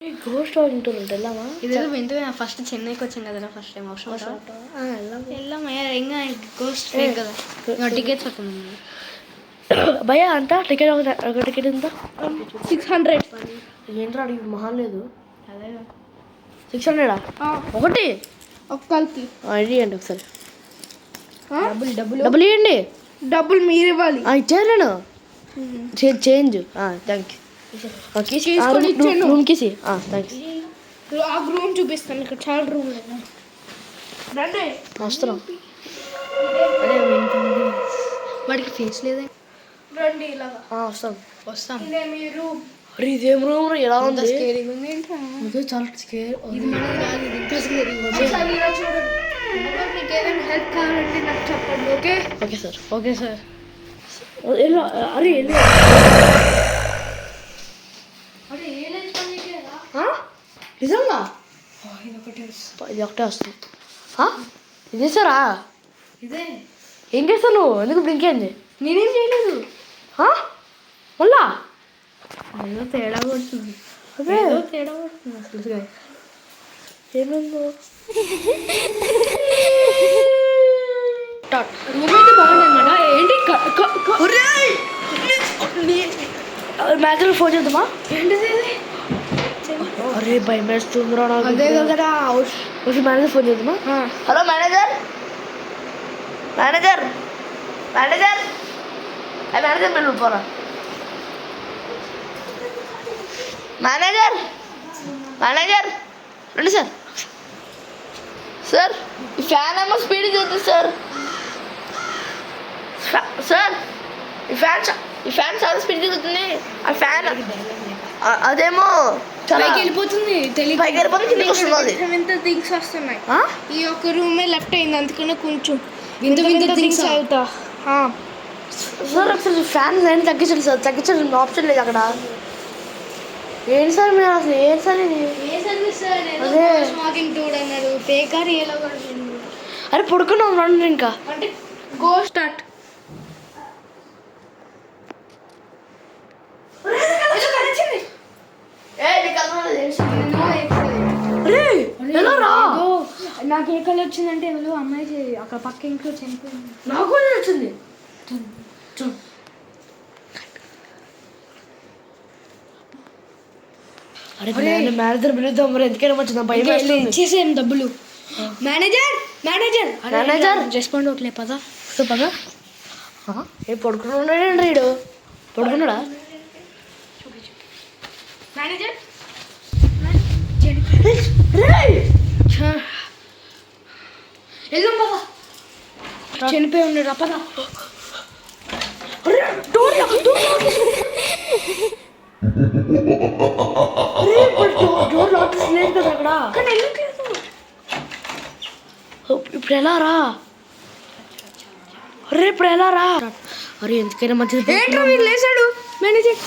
Ghost ఉంటుంది వెళ్దామా? ఇదేదో వింటే ఫస్ట్ చెన్నైకి వచ్చాం కదరా ఫస్ట్ టైం అవసరం వెళ్దామా ఇంకా గోస్ట్ ఫేక్ కదా టికెట్స్ వస్తుంది భయ అంత టికెట్ ఒక టికెట్ ఎంత? 600. ఏంట్రా అడిగి మహా లేదు. అదే 600 ఒకటి ఒక్కరికి ఇవ్వండి ఒకసారి. డబ్బులు డబ్బులు ఇవ్వండి. డబ్బులు మీరు ఇవ్వాలి. ఇచ్చాను నేను చేంజ్. Thank you. రూమ్కి థ్యాంక్స్. ఆ రూమ్ చూపిస్తాను, ఇక్కడ చాలా రూమ్ రండి వస్తున్నాం. వాడికి ఫేస్ లేదే. రండి ఇలాగా వస్తాం. ఇదే మీ రూమ్. అరే ఇదేం రూమ్ ఎలా ఉంది? స్కేరింగ్ ఉంది. అదే చాలా స్కేర్. ఇది మనది కాదు, ఇది ఇంకా స్కేరింగ్. ఒకసారి ఇలా చూడండి. మీకు ఏదైనా హెల్ప్ కావాలంటే నాకు చెప్పండి. Okay sir. అరే నిజంగా ఇది ఒకటే వస్తుంది. ఇదే సారా? ఇదే ఏం చేస్తావు నువ్వు? ఎందుకు బ్లింక్ అయింది? నేనేం చేయలేదు. మళ్ళా ఏదో తేడా కొడుతుంది. అదే తేడా కొడుతుంది అసలు. ఏమైందో రూమ్ అయితే బాగుంది అనమాట. ఏంటి మ్యాథ్లో ఫోన్ చేద్దామా? ఏంటిది? అరే భయం వేస్తుందిరా నాకు. అదే కదా మేనేజర్ ఫోన్ చేద్దామా? హలో మేనేజర్ మీరు పోరా. మేనేజర్ రండి సార్. ఈ ఫ్యాన్ ఏమో స్పీడ్ చూద్ది సార్. ఈ ఫ్యాన్ చాలా స్పీడ్ చూస్తుంది. ఆ ఫ్యాన్ అదేమో పైకి వెళ్ళిపోతుంది. కిందకి వస్తుంది. వింత థింగ్స్ వస్తున్నాయి. ఈ ఒక్క రూమే లెఫ్ట్ అయింది, అందుకనే కొంచెం వింత థింగ్స్ అవుతా. సార్ ఒకసారి ఫ్యాన్ లైన్ తగ్గించండి సార్. తగ్గించండి ఆప్షన్ లేదు అక్కడ. ఏంటి సార్ మీరు అసలు ఏంటి సార్ ఇది? అదే స్మోకింగ్ టూడ్ అన్నాడు. పేకార్ ఏలో అరే పడుకున్నాం రండి ఇంకా. అంటే గో స్టార్ట్. నాకు ఏ కలర్ వచ్చిందంటే ఎవరు అమ్మాయి అక్కడ పక్క ఇంట్లో చనిపోయింది. నాకు వచ్చింది. అరే మేనేజర్ పిలుద్దాం. మరి ఎందుకైనా వచ్చిందా? భయం ఇచ్చేసేం డబ్బులు. మేనేజర్ రెస్పాండ్ ఒకలే పదా. ఏ పడుకున్నాడు రీడు? పడుకున్నాడా? మేనేజర్ వెళ్దాం పదా. చనిపోయి ఉన్నాడు. పదా. డోర్ లాక్ లేదు కదా అక్కడ. ఇప్పుడు ఎలా రా? అరే ఎందుకైనా మంచిది. ఏంట్రా వీడు లేచాడు. మేనేజర్